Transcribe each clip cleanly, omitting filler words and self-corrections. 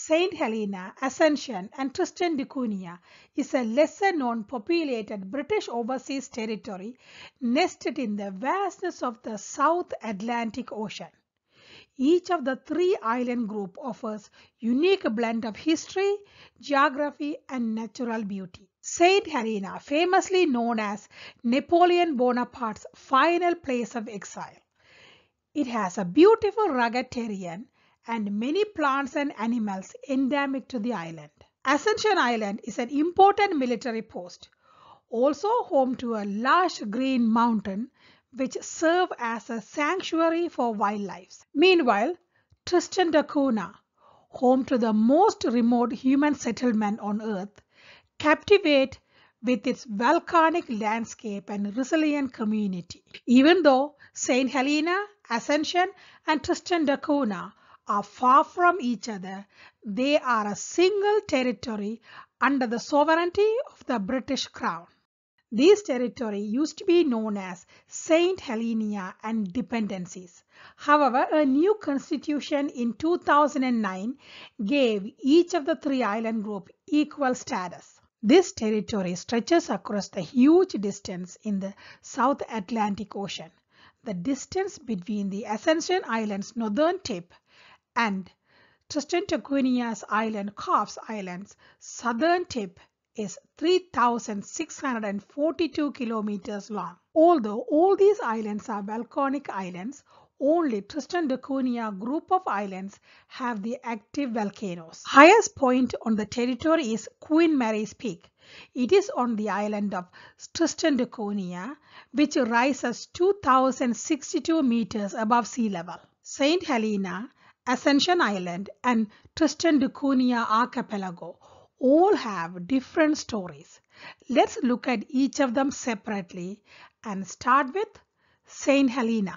Saint Helena, Ascension and Tristan da Cunha is a lesser-known populated British overseas territory nested in the vastness of the South Atlantic Ocean. Each of the three island group offers unique blend of history, geography and natural beauty. Saint Helena, famously known as Napoleon Bonaparte's final place of exile. It has a beautiful rugged terrain and many plants and animals endemic to the island. Ascension Island is an important military post, also home to a lush green mountain which serve as a sanctuary for wildlife. Meanwhile, Tristan da Cunha, home to the most remote human settlement on earth, captivate with its volcanic landscape and resilient community. Even though Saint Helena, Ascension and Tristan da Cunha are far from each other, they are a single territory under the sovereignty of the British Crown. This territory used to be known as Saint Helena and Dependencies. However, a new constitution in 2009 gave each of the three island groups equal status. This territory stretches across the huge distance in the South Atlantic Ocean. The distance between the Ascension Island's northern tip and Tristan da Cunha's island Coffs Island's southern tip is 3,642 kilometers long. Although all these islands are volcanic islands, only Tristan da Cunha group of islands have the active volcanoes. Highest point on the territory is Queen Mary's Peak. It is on the island of Tristan da Cunha, which rises 2,062 meters above sea level. Saint Helena, Ascension Island and Tristan da Cunha Archipelago all have different stories. Let's look at each of them separately and start with Saint Helena.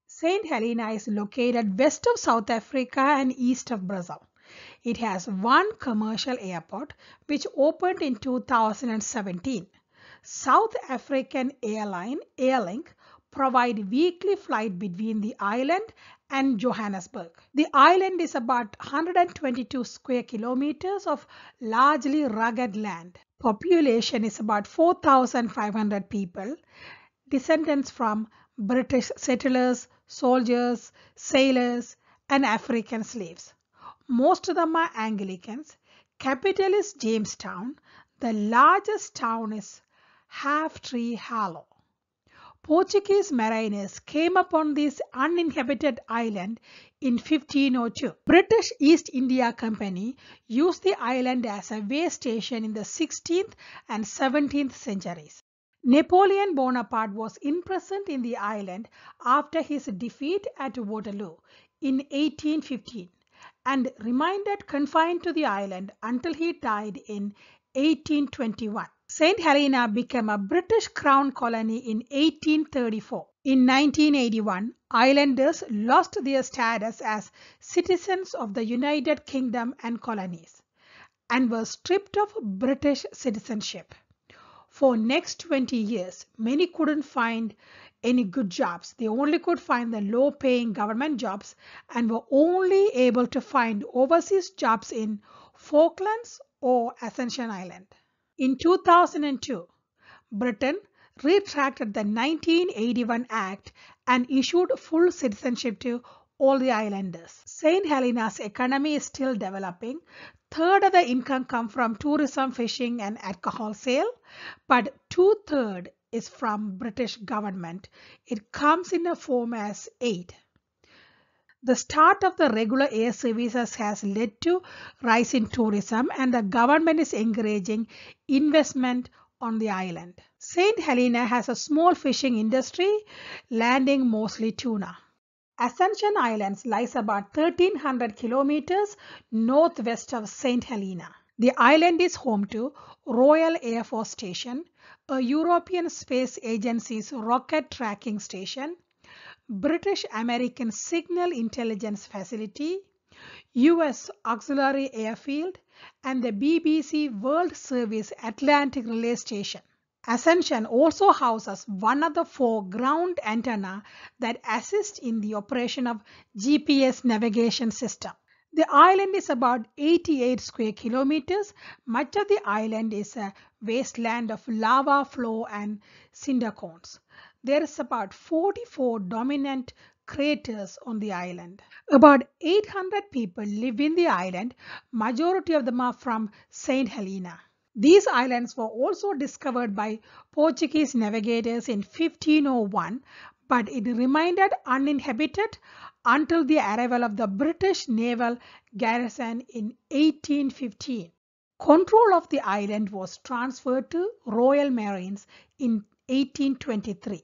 Saint Helena is located west of South Africa and east of Brazil. It has one commercial airport which opened in 2017. South African airline Airlink provide weekly flight between the island and Johannesburg. The island is about 122 square kilometers of largely rugged land. Population is about 4,500 people, descendants from British settlers, soldiers, sailors, and African slaves. Most of them are Anglicans. Capital is Jamestown. The largest town is Half Tree Hollow. Portuguese mariners came upon this uninhabited island in 1502. British East India Company used the island as a way station in the 16th and 17th centuries. Napoleon Bonaparte was imprisoned in the island after his defeat at Waterloo in 1815 and remained confined to the island until he died in 1821. Saint Helena became a British Crown colony in 1834. In 1981, islanders lost their status as citizens of the United Kingdom and colonies and were stripped of British citizenship. For next 20 years, many couldn't find any good jobs. They only could find the low-paying government jobs and were only able to find overseas jobs in Falklands or Ascension Island. In 2002, Britain retracted the 1981 Act and issued full citizenship to all the islanders. Saint Helena's economy is still developing. Third of the income comes from tourism, fishing and alcohol sale, but 2/3 is from British government. It comes in a form as aid. The start of the regular air services has led to rise in tourism and the government is encouraging investment on the island. Saint Helena has a small fishing industry, landing mostly tuna. Ascension Islands lies about 1,300 kilometers northwest of Saint Helena. The island is home to Royal Air Force Station, a European Space Agency's rocket tracking station, British American Signal Intelligence Facility, US Auxiliary Airfield, and the BBC World Service Atlantic Relay Station. Ascension also houses one of the 4 ground antennas that assist in the operation of GPS navigation system. The island is about 88 square kilometers. Much of the island is a wasteland of lava flow and cinder cones. There is about 44 dominant craters on the island. About 800 people live in the island. Majority of them are from Saint Helena. These islands were also discovered by Portuguese navigators in 1501, but it remained uninhabited until the arrival of the British naval garrison in 1815. Control of the island was transferred to Royal Marines in 1823,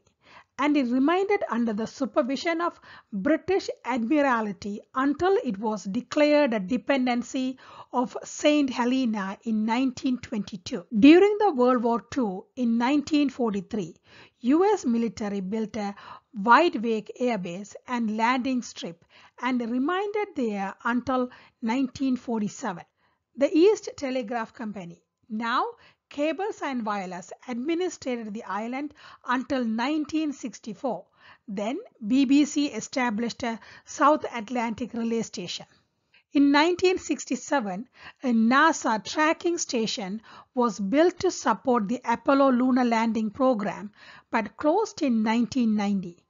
and it remained under the supervision of British Admiralty until it was declared a dependency of Saint Helena in 1922. During the World War II in 1943, US military built a wide wake airbase and landing strip and remained there until 1947. The East Telegraph Company, now Cables and Wireless, administered the island until 1964. Then BBC established a South Atlantic relay station. In 1967, a NASA tracking station was built to support the Apollo lunar landing program, but closed in 1990,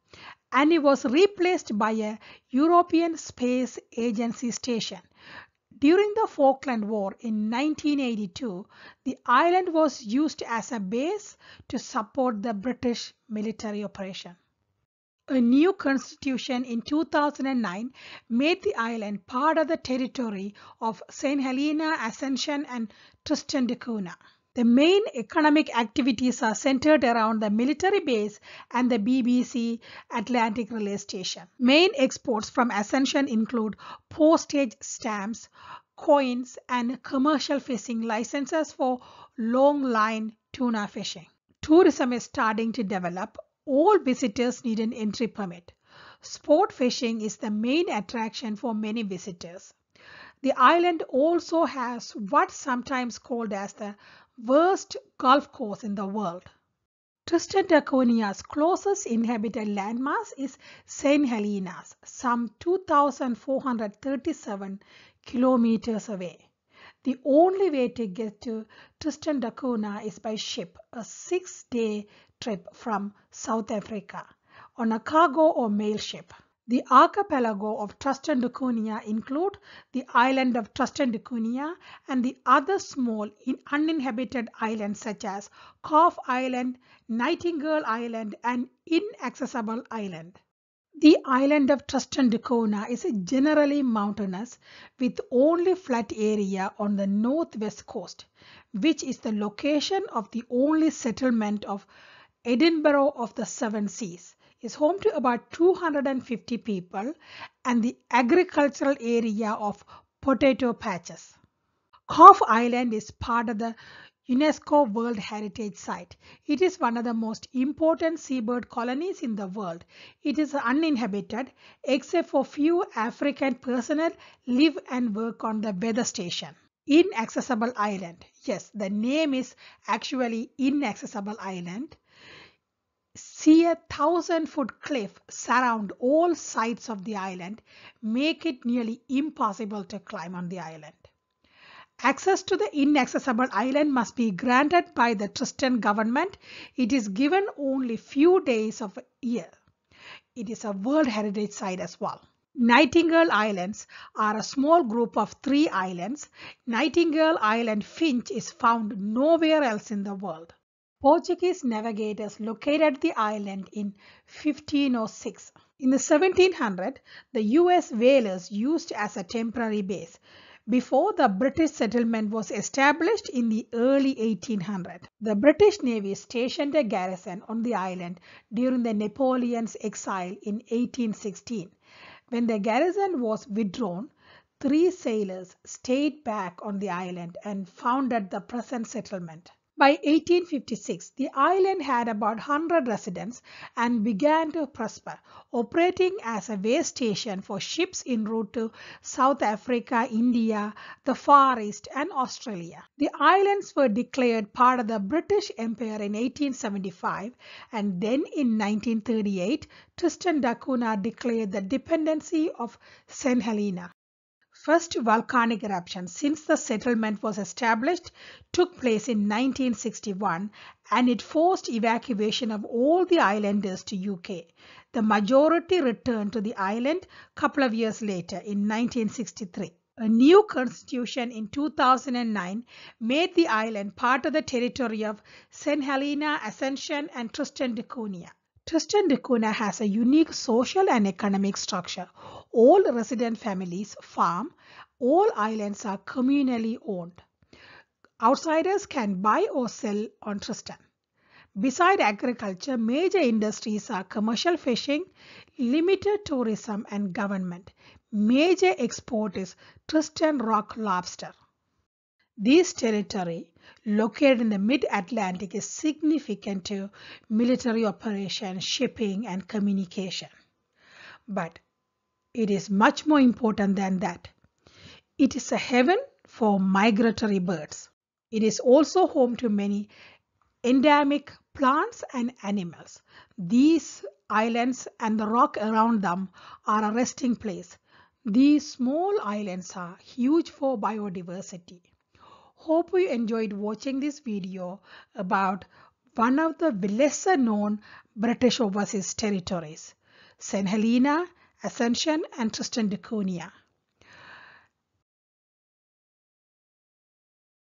and it was replaced by a European Space Agency station. During the Falkland War in 1982, the island was used as a base to support the British military operation. A new constitution in 2009 made the island part of the territory of St. Helena, Ascension and Tristan da Cunha. The main economic activities are centered around the military base and the BBC Atlantic relay station. Main exports from Ascension include postage stamps, coins, and commercial fishing licenses for long line tuna fishing. Tourism is starting to develop. All visitors need an entry permit. Sport fishing is the main attraction for many visitors. The island also has what's sometimes called as the worst golf course in the world. Tristan da Cunha's closest inhabited landmass is St. Helena's, some 2,437 kilometers away. The only way to get to Tristan da Cunha is by ship, a 6-day trip from South Africa, on a cargo or mail ship. The archipelago of Tristan da Cunha include the island of Tristan da Cunha and the other small uninhabited islands such as Calf Island, Nightingale Island and Inaccessible Island. The island of Tristan da Cunha is generally mountainous with only flat area on the northwest coast, which is the location of the only settlement of Edinburgh of the Seven Seas. Is home to about 250 people and the agricultural area of potato patches. Calf Island is part of the UNESCO World Heritage Site. It is one of the most important seabird colonies in the world. It is uninhabited except for few African personnel live and work on the weather station. Inaccessible Island. Yes, the name is actually Inaccessible Island. See, 1,000-foot cliff surround all sides of the island, make it nearly impossible to climb on the island. Access to the inaccessible island must be granted by the Tristan government. It is given only few days of a year. It is a World Heritage Site as well. Nightingale Islands are a small group of 3 islands. Nightingale Island finch is found nowhere else in the world. Portuguese navigators located the island in 1506. In the 1700s, the US whalers used as a temporary base before the British settlement was established in the early 1800s. The British Navy stationed a garrison on the island during the Napoleon's exile in 1816. When the garrison was withdrawn, 3 sailors stayed back on the island and founded the present settlement. By 1856, the island had about 100 residents and began to prosper, operating as a way station for ships en route to South Africa, India, the Far East and Australia. The islands were declared part of the British Empire in 1875 and then in 1938, Tristan da Cunha declared the dependency of St. Helena. First volcanic eruption since the settlement was established took place in 1961 and it forced evacuation of all the islanders to UK. The majority returned to the island a couple of years later in 1963. A new constitution in 2009 made the island part of the territory of St. Helena, Ascension and Tristan da Cunha. Tristan da Cunha has a unique social and economic structure. All resident families farm. All islands are communally owned. Outsiders can buy or sell on Tristan. Beside agriculture, major industries are commercial fishing, limited tourism and government. Major export is Tristan rock lobster. This territory, located in the mid-Atlantic, is significant to military operations, shipping, and communication. But it is much more important than that. It is a heaven for migratory birds. It is also home to many endemic plants and animals. These islands and the rock around them are a resting place. These small islands are huge for biodiversity. Hope you enjoyed watching this video about one of the lesser known British overseas territories, St. Helena, Ascension and Tristan da Cunha.